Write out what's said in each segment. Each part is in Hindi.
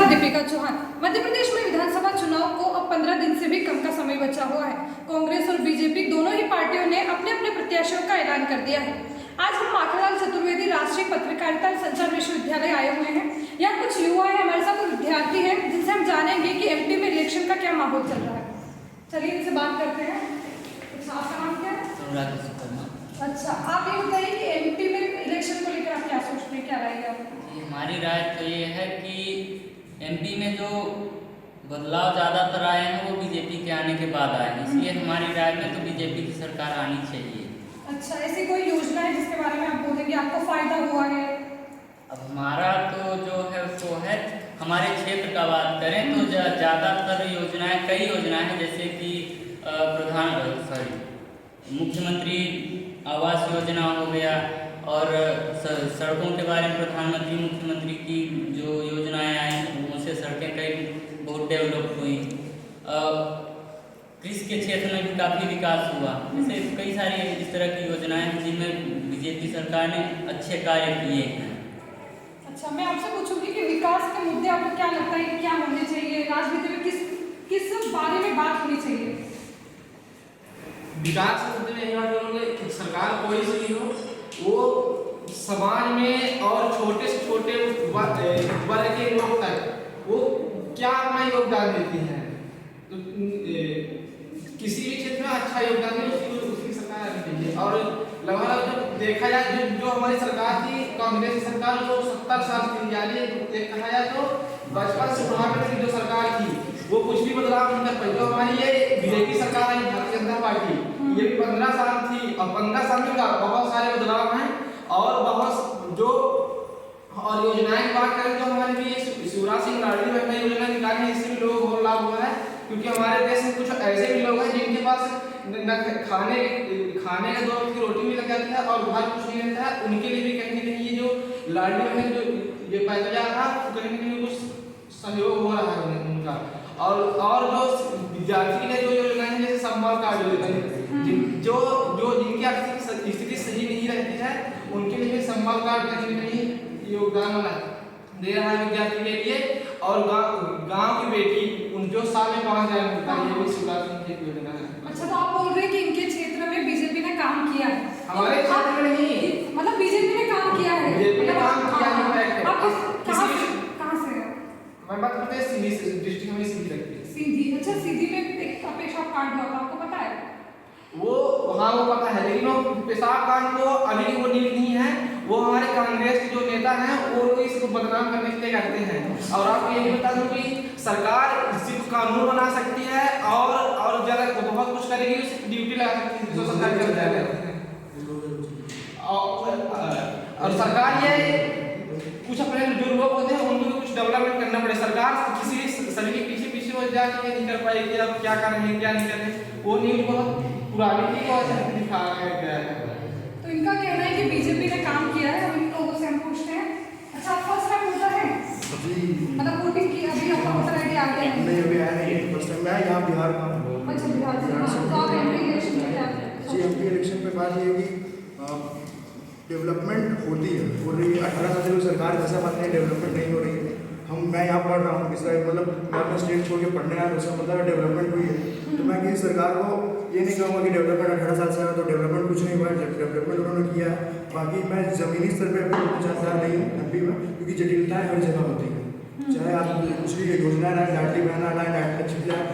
नमस्कार, दीपिका चौहान। मध्य प्रदेश में विधानसभा चुनाव को अब 15 दिन से भी कम का समय बचा हुआ है। कांग्रेस और बीजेपी दोनों ही पार्टियों ने अपने अपने प्रत्याशियों का ऐलान कर दिया है। आज हम माखनलाल चतुर्वेदी राष्ट्रीय पत्रकारिता और संचार विश्वविद्यालय आए हुए हैं। यहाँ कुछ युवा है हमारे साथ और विद्यार्थी हैं जिनसे हम जानेंगे कि एमपी में इलेक्शन का क्या माहौल चल रहा है। चलिए इनसे बात करते हैं। आपका नाम क्या है? अच्छा, आप ये बताइए कि एमपी में इलेक्शन को लेकर आप क्या सोच रहे हैं, क्या राय है आपकी? हमारी राय तो ये है कि एमपी में जो बदलाव ज़्यादातर आए हैं वो बीजेपी के आने के बाद आए हैं, इसलिए हमारी राय में तो बीजेपी की सरकार आनी चाहिए। अच्छा, ऐसी कोई योजना है जिसके बारे में आप बोलेंगे आपको फायदा हुआ है? अब हमारा तो जो है वो है, हमारे क्षेत्र का बात करें तो ज़्यादातर योजनाएं, कई योजनाएं हैं, जैसे कि मुख्यमंत्री आवास योजना हो गया और सड़कों के बारे में प्रधानमंत्री मुख्यमंत्री की जो योजनाएं आई उनसे सड़कें कई बहुत डेवलप हुई। कृषि के क्षेत्र में भी काफ़ी विकास हुआ। जैसे कई सारी इस तरह की योजनाएं हैं जिनमें बीजेपी सरकार ने अच्छे कार्य किए हैं। अच्छा, मैं आपसे पूछूंगी कि विकास के मुद्दे आपको क्या लगता है कि क्या होने चाहिए, राजनीति में किस बारे में बात होनी चाहिए? विकास के मुद्दे में यही बात करूँगा, सरकार कोई सी हो, वो समाज में और छोटे से छोटे वर्ग के लोग तक वो क्या अपना योगदान देती है, तो किसी भी क्षेत्र में अच्छा योगदान दे उसकी सरकार आनी चाहिए। और लगभग जो देखा जाए जो हमारी सरकार थी, कांग्रेस की सरकार, जो 70 साल की, यानी कहा जाए तो बचपन से बुढ़ापे तक जो सरकार थी वो कुछ भी बदलाव नहीं कर पाई। जो हमारी ये बीजेपी सरकार है, भारतीय जनता पार्टी, ये भी 15 साल थी और 15 साल में बहुत सारे बदलाव हैं और बहुत जो और योजनाएं की बात करें तो हमारे भी शिवराज सिंह लाडली बहना योजना निकाली है, इससे भी लोगों को बहुत लाभ हुआ है, क्योंकि हमारे देश में कुछ ऐसे भी लोग हैं जिनके पास खाने का 2 वक्त की रोटी भी लग जाती है और घर कुछ नहीं रहता है। उनके लिए भी कहीं ना कहीं ये जो लाडली बहन जो ये पैसा जा रहा है कहीं ना कहीं कुछ सहयोग हो रहा है उनका। और जो विद्यार्थी ने जो योजनाएं हैं, जैसे सम्मान कार्ड योजना, जो जिनकी आर्थिक स्थिति सही नहीं रहती है उनके लिए भी सम्मान कार्ड कहीं ना कहीं योगदान दे रहा है विद्यार्थी के लिए। और गांव की बेटी उन जो साल में 5,000 मिलता है, ये भी शिवराज सिंह की योजना है। अच्छा, तो आप बोल रहे हैं कि इनके क्षेत्र में बीजेपी ने काम किया है? हमारे क्षेत्र में नहीं, मतलब बीजेपी ने काम किया है? बीजेपी ने काम किया है। कहाँ से है? मैं बात करते हैं सीधी डिस्ट्रिक्ट में सीधी लगती है। सीधी? अच्छा, सीधी में एक पेशाब कांड हुआ था, आपको पता है? वो हाँ वो पता है, लेकिन वो पेशाब कांड को अभी वो नील नहीं है, वो हमारे कांग्रेस के जो नेता हैं वो इसको बदनाम करने के लिए करते हैं। और आपको ये भी बता दूं कि सरकार सिर्फ कानून बना सकती है और ज्यादा बहुत कुछ करेगी, उसकी ड्यूटी लगा सकती है, जो सरकार कर जाएगा। और सरकार ये कुछ अपने जो लोग होते हैं उनको कुछ डेवलपमेंट करना पड़े। सरकार किसी सभी के पीछे हो जाके नहीं कर पाएगी अब क्या कर रहे हैं क्या नहीं कर रहे हैं, वो न्यूज बहुत पुरानी थी और दिखाया गया है। तो इनका कहना है कि बीजेपी ने काम किया है, हम इन लोगों से हम पूछते हैं। अच्छा, आप फर्स्ट टाइम वोटर हैं? मतलब वोटिंग की अभी आपका वोटर आईडी आ गया है? नहीं, अभी आया नहीं है। फर्स्ट टाइम मैं यहाँ बिहार का हूँ। अच्छा, बिहार से। तो आप एमपी इलेक्शन में क्या जी, एमपी इलेक्शन पे बात ये है कि डेवलपमेंट होती है, हो रही है। 18 साल से कोई सरकार जैसा बात नहीं, डेवलपमेंट नहीं हो रही है। मैं यहाँ पढ़ रहा हूँ, इसका मतलब मैं अपना स्टेट छोड़ के पढ़ने आया, उसका मतलब डेवलपमेंट हुई है। तो मैं किसी सरकार को ये नहीं कहूँगा कि डेवलपमेंट 18 साल से है तो डेवलपमेंट कुछ नहीं हुआ है। डेवलपमेंट उन्होंने किया है। बाकी मैं ज़मीनी स्तर पर अभी जानकार नहीं हूँ एमपी में, क्योंकि जटिलताएँ हर जगह होती हैं। चाहे आप कुछ भी योजना लाए, लाडली बहना लाए, अच्छी लाए,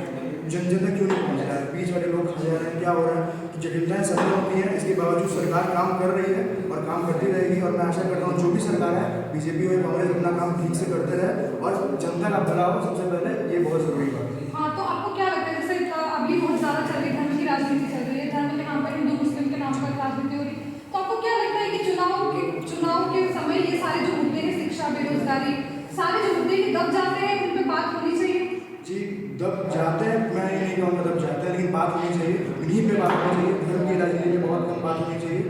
जन जन तक क्यों नहीं पहुँच रहा है, बीच वाले लोग खा जा रहे हैं, क्या हो रहा है कि जटिलताएँ सभी होती हैं। इसके बावजूद सरकार काम कर रही है और काम करती रहेगी। और मैं आशा करता हूँ जो भी सरकार है, बीजेपी और कांग्रेस, अपना काम ठीक से करते रहे और जनता का भला हो, सबसे पहले ये बहुत जरूरी बात है। हाँ, तो आपको क्या लगता है, जैसे अभी बहुत ज़्यादा चल रही है, धर्म की राजनीति चल रही है, धर्म के नाम पर, हिंदू मुस्लिम के नाम पर राजनीति हो रही है, तो आपको क्या लगता है कि चुनाव के समय ये सारे जो मुद्दे हैं, शिक्षा, बेरोजगारी, सारे जो मुद्दे दब जाते हैं, उन पर बात होनी चाहिए? जी, दब जाते हैं, मैं ये नहीं कहूँगा दब जाते हैं, लेकिन बात होनी चाहिए, इन्हीं पे बात होनी चाहिए। धर्म की राजनीति में बहुत कम बात होनी चाहिए।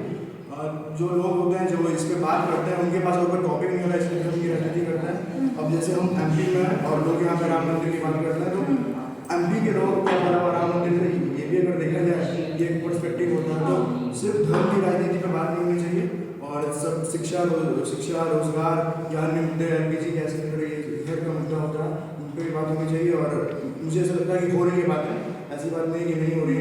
और जो लोग होते हैं जो इस पर बात करते हैं उनके पास और टॉपिक नहीं होता, इसलिए धर्म की राजनीति करते हैं। अब जैसे हम एमपी में हैं और लोग यहाँ पे राम मंदिर की बात करते हैं, तो एमपी के लोग क्या बड़ा राम मंदिर से ये भी अगर देखा जाए, ये एक पर्सपेक्टिव होता है। तो सिर्फ धर्म की राजनीति पर बात नहीं होनी चाहिए और सब शिक्षा, रोजगार, ज्ञान मुद्दे, एलपीजी गैस सिलेंडर, बेशक का मुद्दा होता है उन पर बात होनी चाहिए। और मुझे ऐसा लगता है कि हो रही है बातें, ऐसी बात नहीं कि नहीं हो रही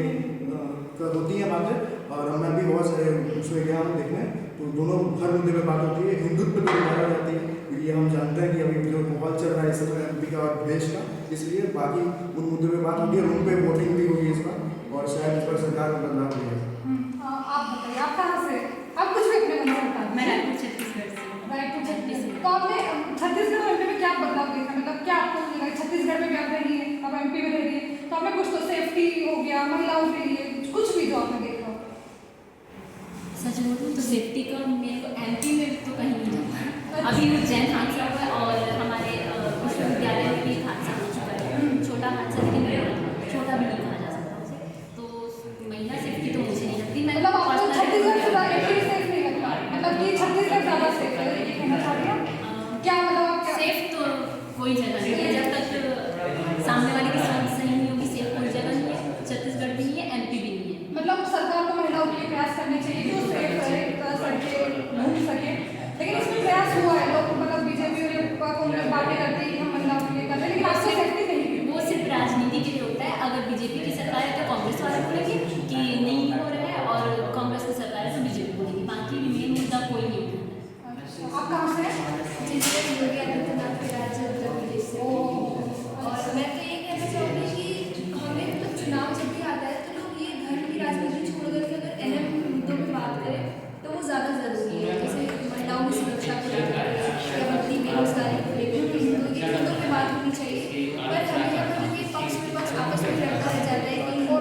होती हैं बातें। और मैं भी बहुत सारे उसमें गया हूँ देखने, तो दोनों हर मुद्दे पे बात होती है। हिंदुत्व पे बात हो जाती है क्योंकि हम जानते हैं कि अभी जो माहौल चल रहा है इस समय एमपी का और देश का, इसलिए बाकी उन मुद्दों पे बात होती है और उन पर वोटिंग भी होगी इस बार, और शायद इस पर सरकार को बदलाव भी है। आप बताइए, आप कहाँ से? आप कुछ भी अपने मन से बता मैं रायपुर छत्तीसगढ़ से हूँ। रायपुर छत्तीसगढ़। तो आपने छत्तीसगढ़ एमपी में क्या बदलाव देखा? मतलब क्या आपको लगा? छत्तीसगढ़ में भी आप रही है, अब एमपी में रह रही है, तो आपने कुछ तो सेफ्टी हो गया, महिलाओं के लिए कुछ भी जो आपने देखा हो। सच बोलूँ तो सेफ्टी का मेरे को एमपी में तो कहीं नहीं जाता। अभी उज्जैन हादसा हुआ और हमारे विश्वविद्यालय में भी एक हादसा हो चुका है, छोटा हादसा, लेकिन छोटा भी नहीं कहा जा सकता उसे। तो महिला सेफ्टी तो मुझे नहीं लगती। मैं मतलब आपको छत्तीसगढ़ से ज़्यादा एमपी सेफ नहीं लगता? मतलब कि छत्तीसगढ़ ज़्यादा सेफ है, ये कहना चाह रही हैं? क्या मतलब आप क्या? सेफ तो कोई जगह नहीं है जब तक सामने वाले की सोच सही नहीं होगी। सेफ कोई जगह नहीं है, छत्तीसगढ़ भी नहीं है, एमपी भी नहीं है। मतलब सरकार को महिलाओं के लिए प्रयास करने चाहिए कि वो सेफ रहे, सड़कें घूम सके, लेकिन इसमें प्रयास हुआ है। लोग मतलब बीजेपी और कांग्रेस बातें करते हैं कि हम महिलाओं के लिए कर रहे हैं, लेकिन आपको सेफ्टी नहीं है। वो सिर्फ राजनीति के लिए होता है। अगर बीजेपी की सरकार है तो कांग्रेस वाले बोलेंगे कि नहीं हो रहा है, और कांग्रेस की सरकार है तो बीजेपी बोलेगी। बाकी मेन मुद्दा कोई नहीं उठाता है। आप कहाँ से हैं? जिससे योगी आदित्यनाथ के राज्य उत्तर प्रदेश से। और मैं तो ये कहना चाहूँगी कि हमें मतलब चुनाव जब भी आता है तो लोग ये धर्म की राजनीति छोड़ करके अगर अहम मुद्दों पर बात करें तो वो ज़्यादा ज़रूरी है। जैसे महिलाओं की सुरक्षा को लेकर या बढ़ती बेरोजगारी को लेकर, तो ये मुद्दों पर बात होनी चाहिए। पर हमें मतलब ये पक्ष विपक्ष आपस में लड़ता रह जाता है कि वो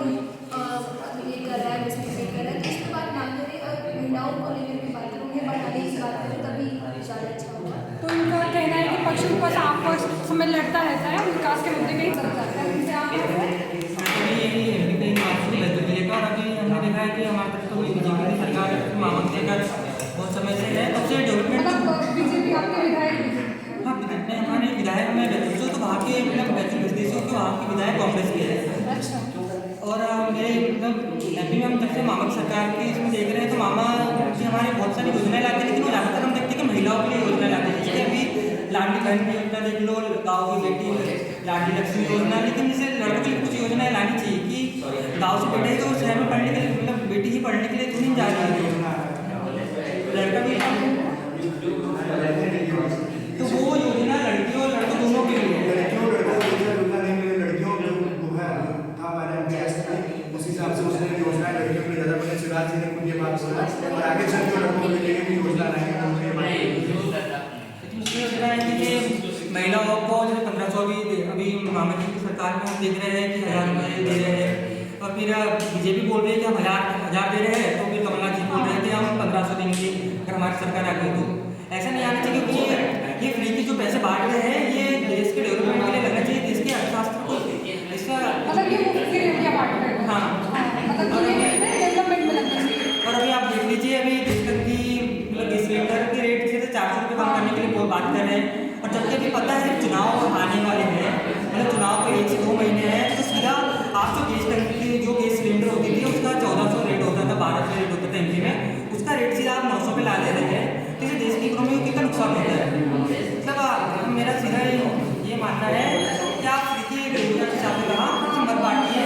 ये कर रहा है, बिजनेस ये कर रहा है, तो इसके बाद ना करें और महिलाओं को लेकर के बात करें, उन्हें बढ़ाने की बात करें, तभी ज़्यादा अच्छा होगा। तो इनका कहना है कि पक्ष विपक्ष आपस में लड़ता रहता है, विकास के मुद्दे कहीं चल जाता है। उनसे आप और अभी हमने देखा है कि हमारे तक तो बीजेपी की सरकार मांग देकर बहुत समय से है, तब से डेवलपमेंट। मतलब बीजेपी आपके विधायक? हाँ, हमारे विधायक में बैतूल तो वहाँ के मतलब बैतूल विदेशियों के वहाँ के विधायक कांग्रेस के हैं। अच्छा। और मेरे मतलब एमपी में हम जब से मामा की सरकार की इसमें देख रहे हैं तो मामा जी हमारे बहुत सारी योजनाएं लाते हैं, लेकिन वो ज़्यादातर हम देखते हैं कि महिलाओं के लिए योजना लाते हैं। जैसे अभी लाडली बहन की योजना देख लो, गाँव की बेटी लाडली लक्ष्मी योजना, लेकिन जैसे लड़कों के लिए कुछ योजनाएं लानी चाहिए कि गाँव से बेटे तो शहर में पढ़ने के लिए, मतलब बेटी ही पढ़ने के लिए क्यों नहीं जा रही है, लड़का भी। तो वो योजना लड़कियों और लड़कों दोनों के लिए है। लड़कियों लड़कों को योजना नहीं मिली, लड़कियों को है था मैंने उसी हिसाब से उसने योजना लड़कियों के लिए ज़्यादा बने। शिवराज जी ने खुद ये बात बोला और आगे चल के लड़कों के लिए भी योजना लाएंगे। दूसरी योजना है कि ये महिलाओं को जैसे 1500 अभी मामा जी की सरकार में हम देख रहे हैं कि 1000 रुपये दे रहे हैं, और फिर बीजेपी बोल रही है कि हम 1000 दे रहे हैं, तो फिर कमलनाथ जी बोल रहे थे हम 1500 देंगे अगर हमारी सरकार आ गई। तो ऐसा नहीं आना चाहिए क्योंकि ये फ्री के जो पैसे बांट रहे हैं ये देश के डेवलपमेंट के लिए लगना चाहिए, देश के अर्थशास्त्र को इसका मतलब ये मुफ्त की रेटियाँ बांट रहे हैं। हाँ। मतलब ये डेवलपमेंट में लगना चाहिए। और अभी आप देख लीजिए अभी डिस्कस की मतलब गैस सिलेंडर के रेट से 400 रुपये कम करने के लिए वो बात कर रहे हैं, और जबकि अभी पता है चुनाव आने वाले हैं, मतलब चुनाव को 1 से 2 महीने हैं, तो सीधा आप जो गैस टंकी जो गैस सिलेंडर होती थी उसका 1400 रेट होता था, 1200 रेट होता था एमपी में, उसका रेट सीधा आप 900 पे ला ले रहे हैं। तो इससे देश की इकोनॉमी को कितना नुकसान होता है। मतलब मेरा सीधा ये मानना है कि आप देखिए योजना के साथ कहा मत बांटिए।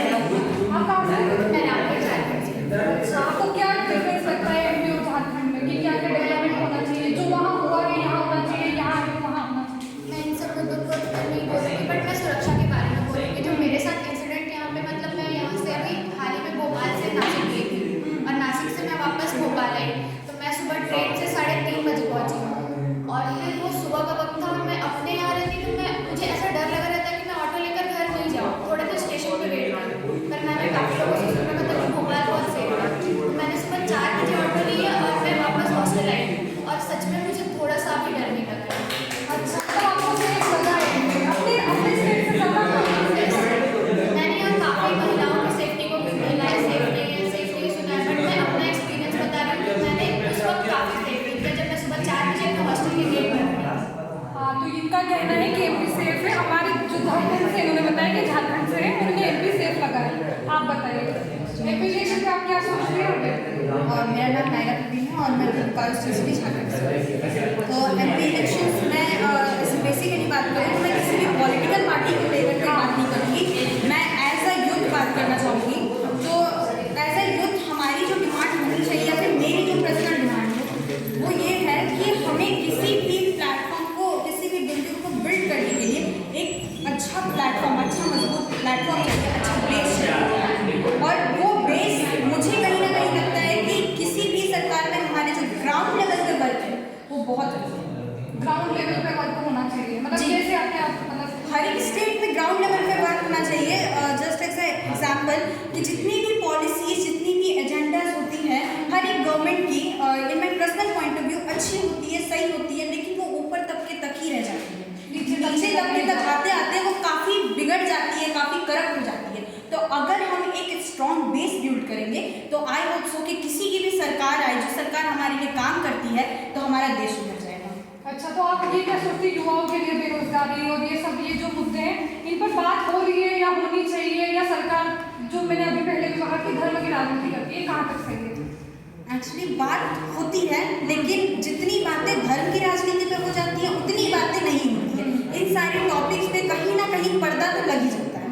आप कहाँ से? मैं रामपुर झारखंड से। अच्छा, आपको क्या डिफरेंस लगता है एमपी और झारखंड में कि क्या क्या डेवलपमेंट होना चाहिए? जो वहाँ हुआ है यहाँ होना चाहिए, यहाँ है वहाँ होना चाहिए? मैं इन सब मुद्दों पर तो नहीं बोलूँगी, बट मैं सुरक्षा के बारे में बोलूँगी। जो मेरे साथ इंसिडेंट यहाँ पे, मतलब मैं यहाँ से अभी हाल ही में भोपाल से नासिक गई थी, और नासिक से मैं वापस भोपाल आई, तो मैं सुबह ट्रेन से 3:30 बजे पहुँची हूँ, और फिर वो सुबह का वक्त था और मैं अपने यहाँ रहती, तो मुझे ऐसा डर लगा रहता कि मैं ऑटो लेकर घर नहीं जाऊँ, थोड़े देर स्टेशन पर वेट करूँ। पर मैंने काफ़ी लोगों से सुना, मतलब भोपाल बहुत सेफ है, तो मैंने सुबह 4 बजे ऑटो लिया और मैं वापस हॉस्टल आई, और सच में मुझे थोड़ा सा भी डर नहीं लगा। अच्छा, तो आपको सेफ लगा है अपने अपने स्टेट से ज़्यादा? मैंने यहाँ काफ़ी महिलाओं की सेफ्टी को महिलाएं सेफ नहीं है, सेफ नहीं सुना है, बट मैं अपना एक्सपीरियंस बता रही हूँ कि मैंने उस वक्त काफ़ी सेफ फील किया जब मैं सुबह 4 बजे अपने हॉस्टल के गेट पर थी। हाँ, तो इनका कहना है कि एमपी सेफ है। हमारे जो झारखंड से इन्होंने बताया कि झारखंड से है, उन्हें एमपी सेफ लगा है। आप बताइए एमपी इलेक्शन पे आप क्या सोच रहे हो? और मेरा नाम नायरा प्रवीण है और मैं भोपाल स्टेशन झारखंड से। तो एमपी इलेक्शन में बेसिकली बेसिकली बात करें तो मैं किसी भी पॉलिटिकल पार्टी को लेकर के बात नहीं करूँगी, मैं एज अ यूथ बात करना चाहूँगी। तो एज अ यूथ हमारी जो डिमांड होनी चाहिए या फिर मेरी जो पर्सनल डिमांड है वो ये है कि हमें किसी भी प्लेटफॉर्म को, किसी भी बिल्डिंग को बिल्ड करने के लिए एक अच्छा प्लेटफॉर्म, अच्छा मजबूत प्लेटफॉर्म चाहिए, अच्छा बेस चाहिए। और वो बेस मुझे कहीं ना कहीं लगता है कि किसी भी सरकार में हमारे जो ग्राउंड लेवल पे वर्क है वो बहुत ग्राउंड लेवल पे वर्क होना चाहिए, मतलब जी। जैसे आपने मतलब हर एक स्टेट में ग्राउंड लेवल पे वर्क होना चाहिए। जस्ट एज एग्जाम्पल कि जितनी भी पॉलिसीज, जितनी भी एजेंडाज होती हैं हर एक गवर्नमेंट की, in my personal point of view अच्छी होती है, सही होती है, लेकिन वो ऊपर तबके तक ही रह जाती है। नीचे तबके तक आते आते वो काफ़ी बिगड़ जाती है, काफ़ी करप्ट हो जाती है। तो अगर हम एक स्ट्रॉन्ग बेस बिल्ड करेंगे तो आई होप सो कि किसी की भी सरकार आए, जो सरकार हमारे लिए काम करती है, तो हमारा देश सुधर जाएगा। अच्छा, तो आप ये क्या सोचते हैं युवाओं के लिए बेरोजगारी और ये सब ये जो मुद्दे हैं इन पर बात हो रही है या होनी चाहिए, या सरकार जो मैंने अभी पहले भी कहा कि धर्म की राजनीति करती है, कहाँ तक सही है? एक्चुअली बात होती है, लेकिन जितनी बातें धर्म की राजनीति पे हो जाती हैं उतनी बातें नहीं होती है। इन सारे टॉपिक्स पे कहीं ना कहीं पर्दा तो लग ही जाता है।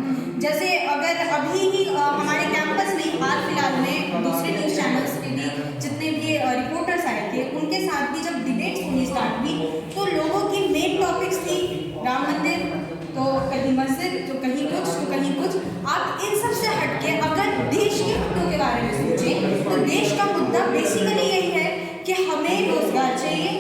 जैसे अगर अभी ही हमारे कैंपस में हाल फिलहाल में दूसरे न्यूज़ चैनल्स पे भी जितने भी रिपोर्टर्स आए थे उनके साथ भी जब डिबेट्स होनी स्टार्ट हुई तो लोगों की मेन टॉपिक्स थी राम मंदिर, तो कहीं मस्जिद, तो कहीं कुछ, तो कहीं कुछ। आप इन सब से हटके अगर देश के मुद्दों के बारे में सोचें तो देश का मुद्दा बेसिकली यही है कि हमें रोजगार चाहिए,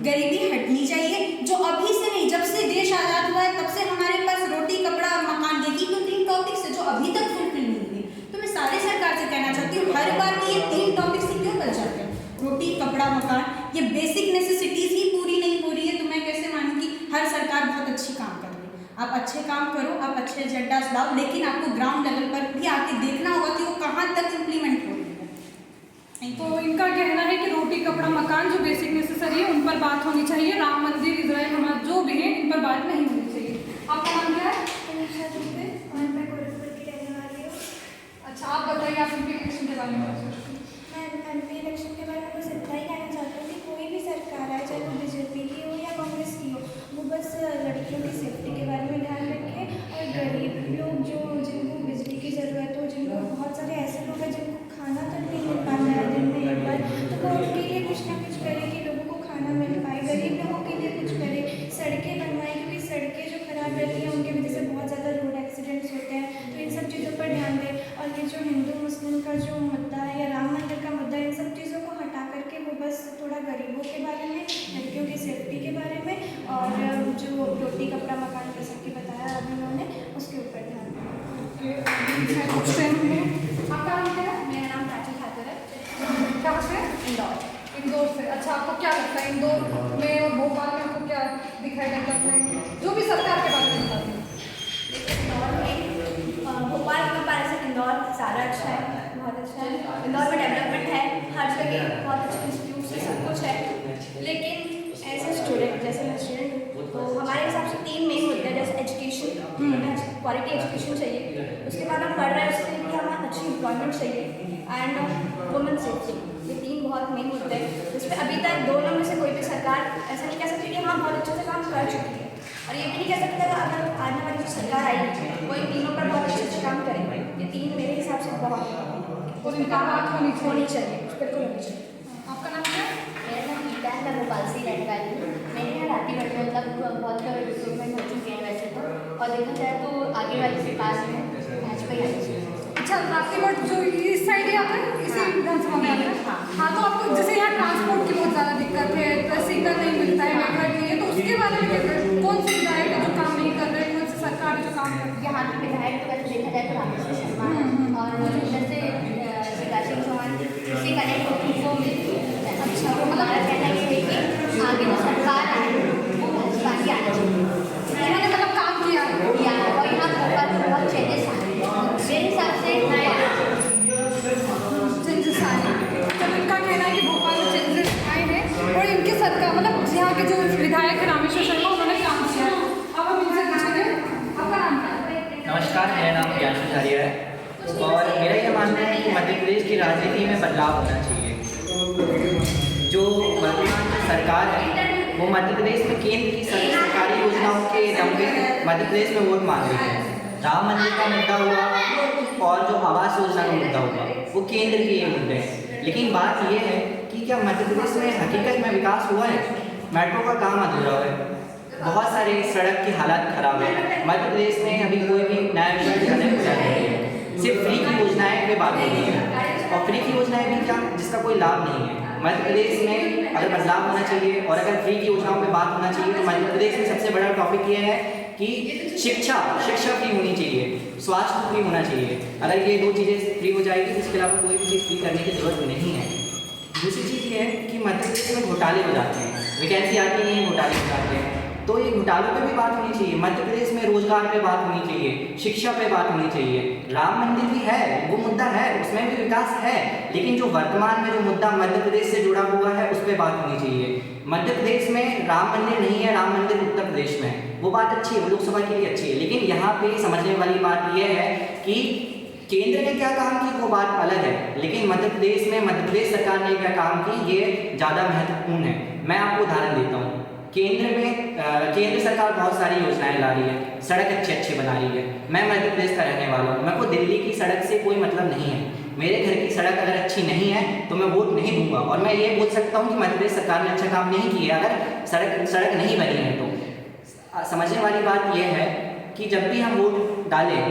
गरीबी हटनी चाहिए, जो अभी से नहीं, जब से देश आज़ाद हुआ है तब से हमारे पास रोटी, कपड़ा और मकान, यही तो 3 टॉपिक्स है जो अभी तक फुलफिल नहीं हुए। तो मैं सारे सरकार से कहना चाहती हूँ हर बार कि ये 3 टॉपिक्स से क्यों बच जाते हैं? रोटी, कपड़ा, मकान, ये बेसिक नेसेसिटीज़ ही पूरी नहीं हो रही है, तो मैं कैसे मानूँ कि हर सरकार बहुत अच्छी काम कर रही है। आप अच्छे काम करो, आप अच्छे एजेंडास लाओ, लेकिन आपको ग्राउंड लेवल पर भी आके देखना होगा कि वो कहाँ तक इम्प्लीमेंट हो रही है। तो इनका कहना है कि रोटी, कपड़ा, मकान जो बेसिक नेसेसरी है उन पर बात होनी चाहिए, राम मंदिर, इजराइल, हमारा जो भी है इन पर बात नहीं होनी चाहिए। आपका नाम क्या है? और मैं गोरखपुर की रहने वाली हूँ। अच्छा, आप बताइए आप एमपी इलेक्शन के बारे में। मैं एमपी इलेक्शन के बारे में बस इतना ही कहना चाहती हूँ कि कोई भी सरकार आए, चाहे वो बीजेपी की हो या कांग्रेस की हो, वो बस लड़कियों की सेफ्टी के बारे में ध्यान रखे और गरीब लोग जो जिनको बिजली की ज़रूरत हो, जिनको बहुत सारे ऐसे लोग हैं जिनको खाना तक नहीं मिल पाता है दिन में एक बार, तो वो उनके लिए कुछ ना कुछ करे कि लोगों को खाना मिल पाए। गरीब लोगों के लिए कुछ करे, सड़कें बनवाएं, क्योंकि सड़कें जो खराब रहती हैं उनकी वजह से बहुत ज़्यादा रोड एक्सीडेंट्स होते हैं। तो इन सब चीज़ों पर ध्यान दें। और ये जो हिंदू मुस्लिम का जो मुद्दा है या राम मंदिर का मुद्दा है, इन सब चीज़ों को हटा करके वो बस थोड़ा गरीबों के बारे में, लड़कियों की सेफ्टी के बारे में और जो रोटी, कपड़ा, मकान जैसा कि बताया अभी उन्होंने, उसके ऊपर ध्यान दें। आपका नाम क्या है? मेरा नाम प्राची ठाकुर है। कहाँ से? इंदौर। इंदौर से। अच्छा, आपको क्या लगता है इंदौर में और भोपाल में आपको क्या दिखाई देता है, जो भी सरकार के बारे में बताते हैं? इंदौर में भोपाल के कंपैरिजन इंदौर ज़्यादा अच्छा है, बहुत अच्छा है। इंदौर में डेवलपमेंट है, हर जगह बहुत अच्छे इंस्टीट्यूट्स है, सब कुछ है। लेकिन एज ए स्टूडेंट, जैसे मैं स्टूडेंट हूँ, तो हमारे हिसाब से 3 मेन मुद्दे हैं। जैसे एजुकेशन, हमें क्वालिटी एजुकेशन चाहिए, उसके बाद हम पढ़ रहे हैं उसके लिए हमें अच्छी एम्प्लॉयमेंट चाहिए एंड वुमेन सेफ्टी। ये 3 बहुत मेन मुद्दे हैं जिस पर अभी तक दोनों में से कोई भी सरकार ऐसा नहीं कह सकती कि हाँ बहुत अच्छे से काम कर चुकी है, और ये भी नहीं कह सकते अगर आने वाली जो सरकार आएगी वो इन तीनों पर बहुत अच्छे से काम करेंगे। ये 3 मेरे हिसाब से बहुत और इनका बात होनी होनी चाहिए, बिल्कुल होनी चाहिए। आपका नाम क्या है? मेरा नाम गीता है, मैं भोपाल से रहने वाली हूँ। मेरे यहाँ रातीगढ़ में मतलब बहुत डेवलपमेंट हो चुकी है वैसे तो, और देखा जाए तो आगे वाले के पास में भाजपा ही आनी चाहिए। अच्छा, रातीगढ़ जो इस साइड ही आता है, इसी विधानसभा में आता है। हाँ, तो आपको जैसे यहाँ ट्रांसपोर्ट की बहुत ज़्यादा दिक्कत है, तो सिग्नल नहीं मिलता है, नेटवर्क नहीं है, तो उसके बारे में क्या कौन से विधायक है जो काम नहीं कर रहे, कौन सी सरकार है जो काम कर रही है? यहाँ के विधायक तो वैसे देखा जाए तो रामेश्वर शर्मा है, और जैसे शिवराज सिंह चौहान उससे कनेक्ट उनको मिलती है। अच्छा, तो हमारा कहना ये है कि आगे जो सरकार आए वो भाजपा की आनी चाहिए। इन्होंने मतलब काम किया है। और यहाँ भोपाल में बहुत चेंजेस आए हैं मेरे हिसाब से। चेंजेस आए हैं, तो इनका कहना है कि भोपाल में चेंजेस आए हैं और इनकी सरकार मतलब यहाँ के जो विधायक है रामेश्वर शर्मा उन्होंने काम किया है। अब हम इनसे पूछेंगे आपका नाम क्या है? नमस्कार, मेरा नाम प्रियांशु झारिया है और मेरा ये मानना है कि मध्य प्रदेश की राजनीति में बदलाव होना चाहिए। जो वर्तमान सरकार है वो मध्य प्रदेश में केंद्र की सरकारी योजनाओं के दम पे मध्य प्रदेश में वोट मांग रही है। राम मंदिर का मुद्दा हुआ और जो आवास योजना का मुद्दा हुआ वो केंद्र के ये मुद्दे हैं। लेकिन बात ये है कि क्या मध्य प्रदेश में हकीकत में विकास हुआ है? मेट्रो का काम अधूरा है, बहुत सारे सड़क की हालत खराब है। मध्य प्रदेश में अभी कोई भी नया विश्वविद्यालय खुला नहीं है, सिर्फ फ्री की योजनाएं पे बात हो रही है और फ्री की योजनाएं भी क्या जिसका कोई लाभ नहीं है। मध्य प्रदेश में अगर बदलाव होना चाहिए और अगर फ्री की योजनाओं पे बात होना चाहिए तो मध्य प्रदेश में सबसे बड़ा टॉपिक ये है कि शिक्षा फ्री होनी चाहिए, स्वास्थ्य फ्री होना चाहिए। अगर ये दो चीज़ें फ्री हो जाएगी तो इसके अलावा कोई भी चीज़ फ्री करने की जरूरत नहीं है। दूसरी चीज़ ये है कि मध्य प्रदेश में घोटाले हो जाते हैं, वैकेंसी आती नहीं है, घोटाले हो जाते हैं। तो ये घोटालों पे भी बात होनी चाहिए। मध्य प्रदेश में रोजगार पे बात होनी चाहिए, शिक्षा पे बात होनी चाहिए। राम मंदिर भी है, वो मुद्दा है, उसमें भी विकास है, लेकिन जो वर्तमान में जो मुद्दा मध्य प्रदेश से जुड़ा हुआ है उस पर बात होनी चाहिए। मध्य प्रदेश में राम मंदिर नहीं है, राम मंदिर उत्तर प्रदेश में है, वो बात अच्छी है, वो लोकसभा के लिए अच्छी है। लेकिन यहाँ पे समझने वाली बात यह है कि केंद्र ने क्या काम की वो बात अलग है, लेकिन मध्य प्रदेश में मध्य प्रदेश सरकार ने क्या काम की ये ज़्यादा महत्वपूर्ण है। मैं आपको उदाहरण देता हूँ। केंद्र सरकार बहुत सारी योजनाएं ला रही है, सड़क अच्छी बना रही है। मैं मध्य प्रदेश का रहने वाला हूँ, मेरे को दिल्ली की सड़क से कोई मतलब नहीं है। मेरे घर की सड़क अगर अच्छी नहीं है तो मैं वोट नहीं दूंगा। और मैं ये बोल सकता हूँ कि मध्य प्रदेश सरकार ने अच्छा काम नहीं किया अगर सड़क नहीं बनी है। तो समझने वाली बात यह है कि जब भी हम वोट डालें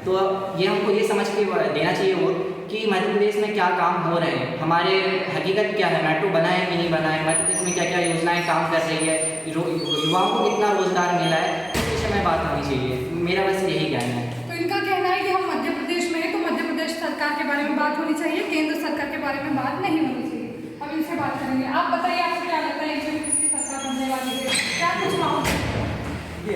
तो ये हमको ये समझ के देना चाहिए वोट कि मध्य प्रदेश में क्या काम हो रहे हैं, हमारे हकीकत क्या है, मेट्रो बना है कि नहीं बना है, मध्य प्रदेश में क्या क्या योजनाएं काम कर रही है, युवाओं को कितना रोजगार मिला है, इस विषय में बात होनी चाहिए। मेरा बस यही कहना है। तो इनका कहना है कि हम मध्य प्रदेश में हैं तो मध्य प्रदेश सरकार के बारे में बात होनी चाहिए, केंद्र सरकार के बारे में बात नहीं होनी चाहिए। अब इनसे बात करेंगे। आप बताइए, आपको क्या लगता है इसमें किसकी सरकार बनने वाली है, क्या कुछ माहौल?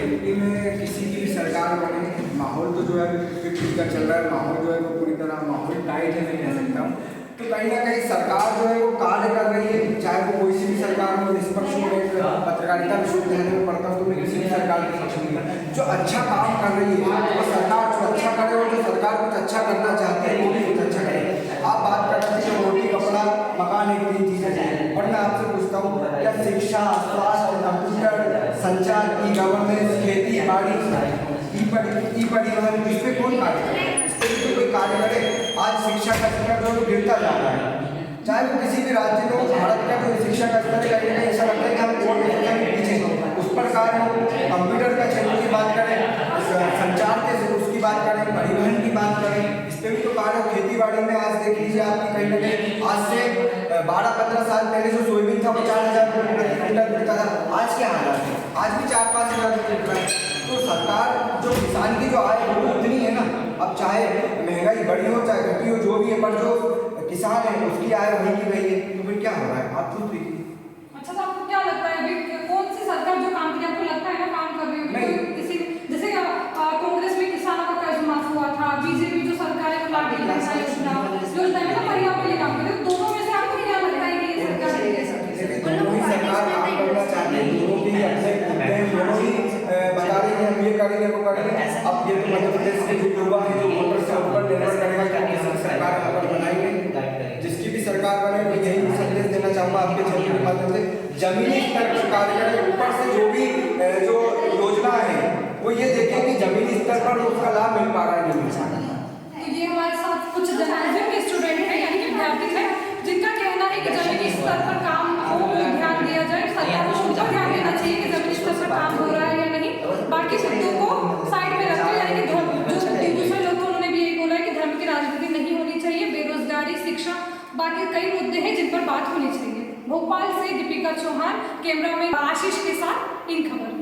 एमपी में किसी की भी सरकार बने, माहौल तो जो है 50 का चल रहा है, माहौल जो है वो पूरी तरह माहौल टाइट है, मैं कह सकता हूँ। तो कहीं ना कहीं सरकार जो है वो कार्य कर रही है, चाहे वो कोई सी भी सरकार हो, निष्पक्ष हो। पत्रकारिता विश्वविद्यालय में पढ़ता हूँ तो मैं किसी भी सरकार के पक्ष में जो अच्छा काम कर रही है वो सरकार जो अच्छा करे और जो सरकार कुछ अच्छा करना चाहती है वो भी कुछ अच्छा करे। आप बात करते हैं रोटी कपड़ा मकान एक 3 चीज़ें हैं, और मैं आपसे पूछता हूँ क्या शिक्षा, स्वास्थ्य, कंप्यूटर, संचार, ई गवर्नेंस, खेती बाड़ी, ई परिवहन, इस पर कौन कार्य करे? इस पर भी कोई कार्य करे? आज शिक्षा का स्तर जो गिरता जा रहा है, चाहे वो किसी भी राज्य में हो, भारत का जो शिक्षा का स्तर कहीं ना ऐसा लगता है कि हम और पीछे उस पर कार्य हो। कंप्यूटर का क्षेत्र की बात करें, संचार के उसकी बात करें, परिवहन की बात करें, इस पर भी तो कार्य। खेती बाड़ी में आज देख लीजिए आपकी कहीं ना कहीं आज से 12-15 साल पहले जो सोयाबीन था वो 4,000 रुपये प्रति क्विंटल बिकता था, आज क्या हालत है? आज भी 4-5 हज़ार रुपये बिकता है। तो सरकार जो किसान की जो आय वो उतनी है ना, अब चाहे महंगाई बढ़ी हो चाहे घटी हो जो भी है, पर जो किसान है उसकी आय वही की वही है। तो फिर क्या हो रहा है? आप खुद देखिए। अच्छा, तो आपको क्या लगता है अभी कौन सी सरकार जो काम करी, आपको लगता है ना काम कर रही होगी? किसी जैसे कांग्रेस में किसानों का कर्ज माफ हुआ था, बीजेपी जो सरकार है लाभ योजना में तो महिलाओं के लिए काम कर रही है। दोनों में से आपको क्या लगता है कि ये सरकार दोनों ही सरकार काम करना चाहती है, दोनों की अपने मुद्दे हैं, दोनों ही बता रहे हैं हम ये करेंगे वो करेंगे। अब ये तो मध्य प्रदेश के जो युवा है जो वोटर से ऊपर निर्भर करेगा कि सरकार यहाँ पर बनाएंगे। जिसकी भी सरकार बने मैं यही संदेश देना चाहूँगा आपके चैनल के माध्यम से, जमीनी स्तर पर कार्य करें। ऊपर से जो भी जो योजना है वो ये देखें कि जमीनी स्तर पर उसका लाभ मिल पा रहा है नहीं मिल पा रहा है। तो ये हमारे साथ कुछ जर्नलिज्म के स्टूडेंट हैं यानी कि विद्यार्थी हैं जिनका कहना है कि जमीनी स्तर पर काम को ध्यान दिया जाए, सरकार को उस पर ध्यान देना चाहिए कि जमीनी स्तर पर काम हो रहा है या नहीं। बाकी मुद्दों को साइड में रखते यानी कि जो दूसरे लोग उन्होंने भी यही बोला है कि धर्म की राजनीति नहीं होनी चाहिए, बेरोजगारी, शिक्षा, बाकी कई मुद्दे हैं जिन पर बात होनी चाहिए। भोपाल से दीपिका चौहान, कैमरा में आशीष के साथ इन खबर।